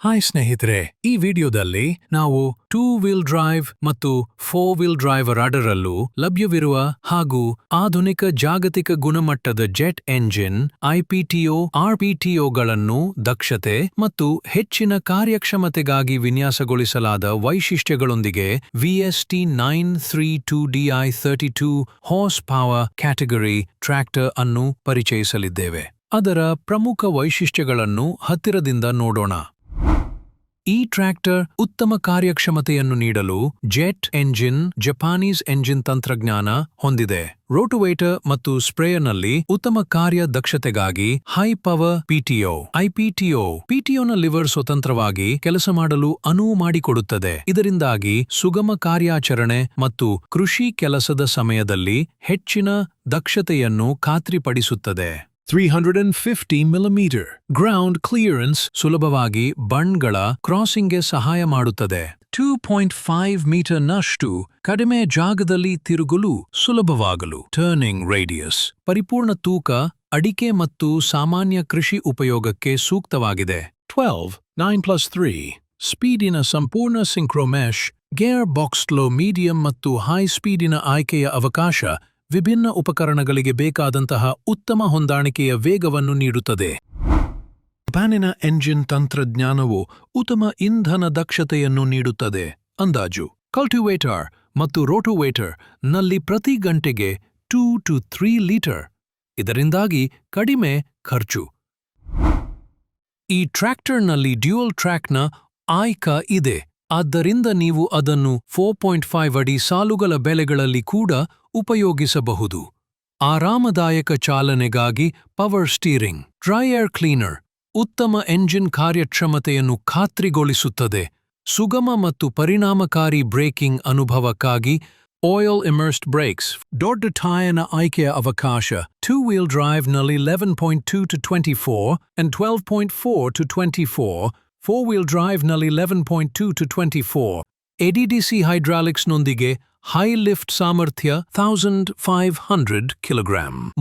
Hi ಸ್ನೇಹಿತರೆ, ಈ ವಿಡಿಯೋದಲ್ಲಿ ನಾವು 2 ವೀಲ್ ಡ್ರೈವ್ ಮತ್ತು 4 ವೀಲ್ ಡ್ರೈವ್ ಎರಡರಲ್ಲೂ ಲಭ್ಯವಿರುವ ಹಾಗೂ ಆಧುನಿಕ ಜಾಗತಿಕ ಗುಣಮಟ್ಟದ ಜೆಟ್ ಎಂಜಿನ್ ಐಪಿಟಿಒ ಆರ್ಪಿಟಿಒಗಳನ್ನು ದಕ್ಷತೆ ಮತ್ತು ಹೆಚ್ಚಿನ ಕಾರ್ಯಕ್ಷಮತೆಗಾಗಿ ವಿನ್ಯಾಸಗೊಳಿಸಲಾದ ವೈಶಿಷ್ಟ್ಯಗಳೊಂದಿಗೆ VST 932DI32 horse power category tractor ಅನ್ನು ಪರಿಚಯಿಸಲಿದ್ದೇವೆ. ಅದರ ಪ್ರಮುಖ ವೈಶಿಷ್ಟ್ಯಗಳನ್ನು ಹತ್ತಿರದಿಂದ ನೋಡೋಣ. ಈ ಟ್ರ್ಯಾಕ್ಟರ್ ಉತ್ತಮ ಕಾರ್ಯಕ್ಷಮತೆಯನ್ನು ನೀಡಲು ಜೆಟ್ ಎಂಜಿನ್ ಜಪಾನೀಸ್ ಎಂಜಿನ್ ತಂತ್ರಜ್ಞಾನ ಹೊಂದಿದೆ. ರೋಟೋವೇಟರ್ ಮತ್ತು ಸ್ಪ್ರೇಯರ್ನಲ್ಲಿ ಉತ್ತಮ ಕಾರ್ಯ ದಕ್ಷತೆಗಾಗಿ ಹೈ ಪವರ್ ಪಿಟಿಒ ಪಿಟಿಒನ ಲಿವರ್ ಸ್ವತಂತ್ರವಾಗಿ ಕೆಲಸ ಮಾಡಲು ಅನುವು ಮಾಡಿಕೊಡುತ್ತದೆ. ಇದರಿಂದಾಗಿ ಸುಗಮ ಕಾರ್ಯಾಚರಣೆ ಮತ್ತು ಕೃಷಿ ಕೆಲಸದ ಸಮಯದಲ್ಲಿ ಹೆಚ್ಚಿನ ದಕ್ಷತೆಯನ್ನು ಖಾತ್ರಿಪಡಿಸುತ್ತದೆ. 350mm ಗ್ರೌಂಡ್ ಕ್ಲಿಯರೆನ್ಸ್ ಸುಲಭವಾಗಿ ಬಣ್ಗಳ ಕ್ರಾಸಿಂಗ್ಗೆ ಸಹಾಯ ಮಾಡುತ್ತದೆ. 2.5 ಮೀಟರ್ನಷ್ಟು ಕಡಿಮೆ ಜಾಗದಲ್ಲಿ ತಿರುಗಲು ಸುಲಭವಾಗಲು. ಟರ್ನಿಂಗ್ ರೇಡಿಯಸ್ ಪರಿಪೂರ್ಣ ತೂಕ ಅಡಿಕೆ ಮತ್ತು ಸಾಮಾನ್ಯ ಕೃಷಿ ಉಪಯೋಗಕ್ಕೆ ಸೂಕ್ತವಾಗಿದೆ. 9+3 ಸ್ಪೀಡಿನ ಸಂಪೂರ್ಣ ಸಿಂಕ್ರೋಮೆಶ್ ಗೇರ್ ಬಾಕ್ಸ್ ಲೋ ಮೀಡಿಯಂ ಮತ್ತು ಹೈ ಸ್ಪೀಡಿನ ಆಯ್ಕೆಯ ಅವಕಾಶ ವಿಭಿನ್ನ ಉಪಕರಣಗಳಿಗೆ ಬೇಕಾದಂತಹ ಉತ್ತಮ ಹೊಂದಾಣಿಕೆಯ ವೇಗವನ್ನು ನೀಡುತ್ತದೆ. ಜಪಾನಿನ ಎಂಜಿನ್ ತಂತ್ರಜ್ಞಾನವು ಉತ್ತಮ ಇಂಧನ ದಕ್ಷತೆಯನ್ನು ನೀಡುತ್ತದೆ. ಅಂದಾಜು ಕಲ್ಟಿವೇಟರ್ ಮತ್ತು ರೋಟೋವೇಟರ್ ನಲ್ಲಿ ಪ್ರತಿ ಗಂಟೆಗೆ 2 to 3 ಲೀಟರ್. ಇದರಿಂದಾಗಿ ಕಡಿಮೆ ಖರ್ಚು. ಈ ಟ್ರ್ಯಾಕ್ಟರ್ನಲ್ಲಿ ಡ್ಯುಯಲ್ ಟ್ರ್ಯಾಕ್ನ ಆಯ್ಕೆ ಇದೆ. ಆದ್ದರಿಂದ ನೀವು ಅದನ್ನು 4.5 ಅಡಿ ಸಾಲುಗಳ ಬೆಲೆಗಳಲ್ಲಿ ಕೂಡ ಉಪಯೋಗಿಸಬಹುದು. ಆರಾಮದಾಯಕ ಚಾಲನೆಗಾಗಿ power steering. Dry air cleaner ಉತ್ತಮ ಎಂಜಿನ್ ಕಾರ್ಯಕ್ಷಮತೆಯನ್ನು ಖಾತ್ರಿಗೊಳಿಸುತ್ತದೆ. ಸುಗಮ ಮತ್ತು ಪರಿಣಾಮಕಾರಿ ಬ್ರೇಕಿಂಗ್ ಅನುಭವಕ್ಕಾಗಿ ಆಯಿಲ್ ಇಮರ್ಸ್ಡ್ ಬ್ರೇಕ್ಸ್. ದೊಡ್ಡ ಟೈರ್ನ ಆಯ್ಕೆಯ ಅವಕಾಶ 2-ವೀಲ್ ಡ್ರೈವ್ನಲ್ಲಿ 11.2 to 24 and 12.4 to 24. 4-ವೀಲ್ ಡ್ರೈವ್ನಲ್ಲಿ 11.2 to 24. ADDC ಹೈಡ್ರಾಲಿಕ್ಸ್ನೊಂದಿಗೆ ಹೈ ಲಿಫ್ಟ್ ಸಾಮರ್ಥ್ಯ 1500 kg.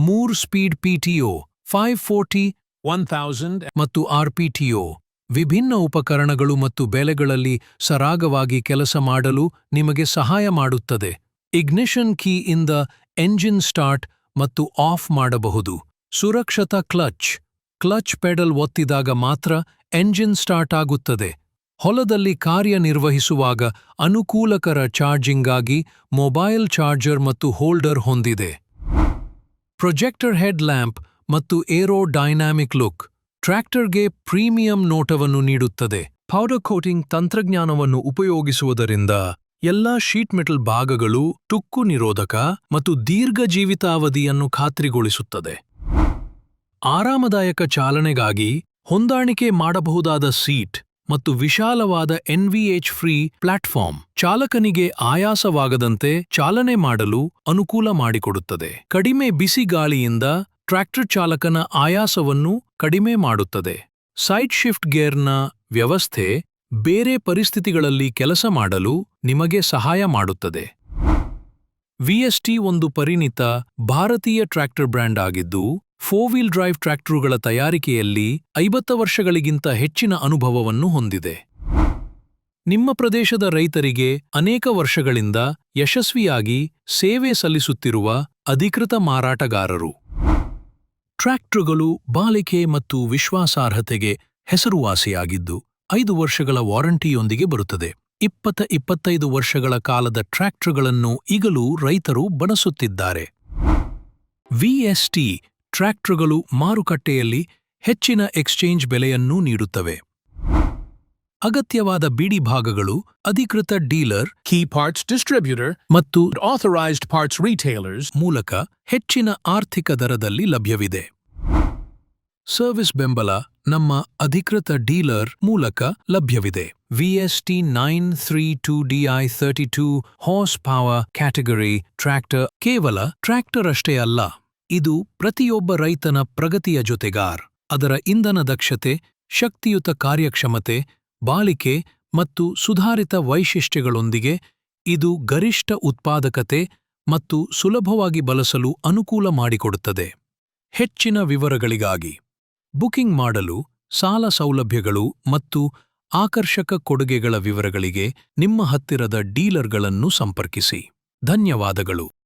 3 ಸ್ಪೀಡ್ PTO 540, 1000 ಮತ್ತು RPTO. ವಿಭಿನ್ನ ಉಪಕರಣಗಳು ಮತ್ತು ಬೆಲೆಗಳಲ್ಲಿ ಸರಾಗವಾಗಿ ಕೆಲಸ ಮಾಡಲು ನಿಮಗೆ ಸಹಾಯ ಮಾಡುತ್ತದೆ. ಇಗ್ನಿಷನ್ ಕೀ ಇಂದ ಎಂಜಿನ್ ಸ್ಟಾರ್ಟ್ ಮತ್ತು ಆಫ್ ಮಾಡಬಹುದು. ಸುರಕ್ಷತಾ ಕ್ಲಚ್ ಪೆಡಲ್ ಒತ್ತಿದಾಗ ಮಾತ್ರ ಎಂಜಿನ್ ಸ್ಟಾರ್ಟ್ ಆಗುತ್ತದೆ. ಹೊಲದಲ್ಲಿ ಕಾರ್ಯನಿರ್ವಹಿಸುವಾಗ ಅನುಕೂಲಕರ ಚಾರ್ಜಿಂಗ್ಗಾಗಿ ಮೊಬೈಲ್ ಚಾರ್ಜರ್ ಮತ್ತು ಹೋಲ್ಡರ್ ಹೊಂದಿದೆ. ಪ್ರೊಜೆಕ್ಟರ್ ಹೆಡ್ ಲ್ಯಾಂಪ್ ಮತ್ತು ಏರೋಡೈನಾಮಿಕ್ ಲುಕ್ ಟ್ರ್ಯಾಕ್ಟರ್ಗೆ ಪ್ರೀಮಿಯಂ ನೋಟವನ್ನು ನೀಡುತ್ತದೆ. ಪೌಡರ್ ಕೋಟಿಂಗ್ ತಂತ್ರಜ್ಞಾನವನ್ನು ಉಪಯೋಗಿಸುವುದರಿಂದ ಎಲ್ಲಾ ಶೀಟ್ ಮೆಟಲ್ ಭಾಗಗಳು ತುಕ್ಕು ನಿರೋಧಕ ಮತ್ತು ದೀರ್ಘ ಜೀವಿತಾವಧಿಯನ್ನು ಖಾತ್ರಿಗೊಳಿಸುತ್ತದೆ. ಆರಾಮದಾಯಕ ಚಾಲನೆಗಾಗಿ ಹೊಂದಾಣಿಕೆ ಮಾಡಬಹುದಾದ ಸೀಟ್ ಮತ್ತು ವಿಶಾಲವಾದ NVH ಫ್ರೀ ಪ್ಲಾಟ್ಫಾರ್ಮ್ ಚಾಲಕನಿಗೆ ಆಯಾಸವಾಗದಂತೆ ಚಾಲನೆ ಮಾಡಲು ಅನುಕೂಲ ಮಾಡಿಕೊಡುತ್ತದೆ. ಕಡಿಮೆ ಬಿಸಿ ಗಾಳಿಯಿಂದ ಟ್ರ್ಯಾಕ್ಟರ್ ಚಾಲಕನ ಆಯಾಸವನ್ನು ಕಡಿಮೆ ಮಾಡುತ್ತದೆ. ಸೈಡ್ ಶಿಫ್ಟ್ ಗೇರ್ನ ವ್ಯವಸ್ಥೆ ಬೇರೆ ಪರಿಸ್ಥಿತಿಗಳಲ್ಲಿ ಕೆಲಸ ಮಾಡಲು ನಿಮಗೆ ಸಹಾಯ ಮಾಡುತ್ತದೆ. VST ಒಂದು ಪರಿಣಿತ ಭಾರತೀಯ ಟ್ರ್ಯಾಕ್ಟರ್ ಬ್ರ್ಯಾಂಡ್ ಆಗಿದ್ದು 4-ವೀಲ್ ಡ್ರೈವ್ ಟ್ರ್ಯಾಕ್ಟರುಗಳ ತಯಾರಿಕೆಯಲ್ಲಿ 50 ವರ್ಷಗಳಿಗಿಂತ ಹೆಚ್ಚಿನ ಅನುಭವವನ್ನು ಹೊಂದಿದೆ. ನಿಮ್ಮ ಪ್ರದೇಶದ ರೈತರಿಗೆ ಅನೇಕ ವರ್ಷಗಳಿಂದ ಯಶಸ್ವಿಯಾಗಿ ಸೇವೆ ಸಲ್ಲಿಸುತ್ತಿರುವ ಅಧಿಕೃತ ಮಾರಾಟಗಾರರು. ಟ್ರ್ಯಾಕ್ಟರುಗಳು ಬಾಳಿಕೆ ಮತ್ತು ವಿಶ್ವಾಸಾರ್ಹತೆಗೆ ಹೆಸರುವಾಸಿಯಾಗಿದ್ದು 5 ವರ್ಷಗಳ ವಾರಂಟಿಯೊಂದಿಗೆ ಬರುತ್ತದೆ. 20-25 ವರ್ಷಗಳ ಕಾಲದ ಟ್ರ್ಯಾಕ್ಟರುಗಳನ್ನು ಈಗಲೂ ರೈತರು ಬಳಸುತ್ತಿದ್ದಾರೆ. VST ಟ್ರ್ಯಾಕ್ಟರುಗಳು ಮಾರುಕಟ್ಟೆಯಲ್ಲಿ ಹೆಚ್ಚಿನ ಎಕ್ಸ್ಚೇಂಜ್ ಬೆಲೆಯನ್ನೂ ನೀಡುತ್ತವೆ. ಅಗತ್ಯವಾದ ಬಿಡಿ ಭಾಗಗಳು ಅಧಿಕೃತ ಡೀಲರ್ key parts distributor ಮತ್ತು authorized parts retailers ಮೂಲಕ ಹೆಚ್ಚಿನ ಆರ್ಥಿಕ ದರದಲ್ಲಿ ಲಭ್ಯವಿದೆ. ಸರ್ವಿಸ್ ಬೆಂಬಲ ನಮ್ಮ ಅಧಿಕೃತ ಡೀಲರ್ ಮೂಲಕ ಲಭ್ಯವಿದೆ. VST 932DI32 horse power category tractor ಕೇವಲ ಟ್ರ್ಯಾಕ್ಟರ್ ಅಷ್ಟೇ ಅಲ್ಲ, ಇದು ಪ್ರತಿಯೊಬ್ಬ ರೈತನ ಪ್ರಗತಿಯ ಜೊತೆಗಾರ. ಅದರ ಇಂಧನ ದಕ್ಷತೆ, ಶಕ್ತಿಯುತ ಕಾರ್ಯಕ್ಷಮತೆ, ಬಾಳಿಕೆ ಮತ್ತು ಸುಧಾರಿತ ವೈಶಿಷ್ಟ್ಯಗಳೊಂದಿಗೆ ಇದು ಗರಿಷ್ಠ ಉತ್ಪಾದಕತೆ ಮತ್ತು ಸುಲಭವಾಗಿ ಬಳಸಲು ಅನುಕೂಲ ಮಾಡಿಕೊಡುತ್ತದೆ. ಹೆಚ್ಚಿನ ವಿವರಗಳಿಗಾಗಿ ಬುಕಿಂಗ್ ಮಾಡಲು ಸಾಲ ಸೌಲಭ್ಯಗಳು ಮತ್ತು ಆಕರ್ಷಕ ಕೊಡುಗೆಗಳ ವಿವರಗಳಿಗೆ ನಿಮ್ಮ ಹತ್ತಿರದ ಡೀಲರ್ಗಳನ್ನು ಸಂಪರ್ಕಿಸಿ. ಧನ್ಯವಾದಗಳು.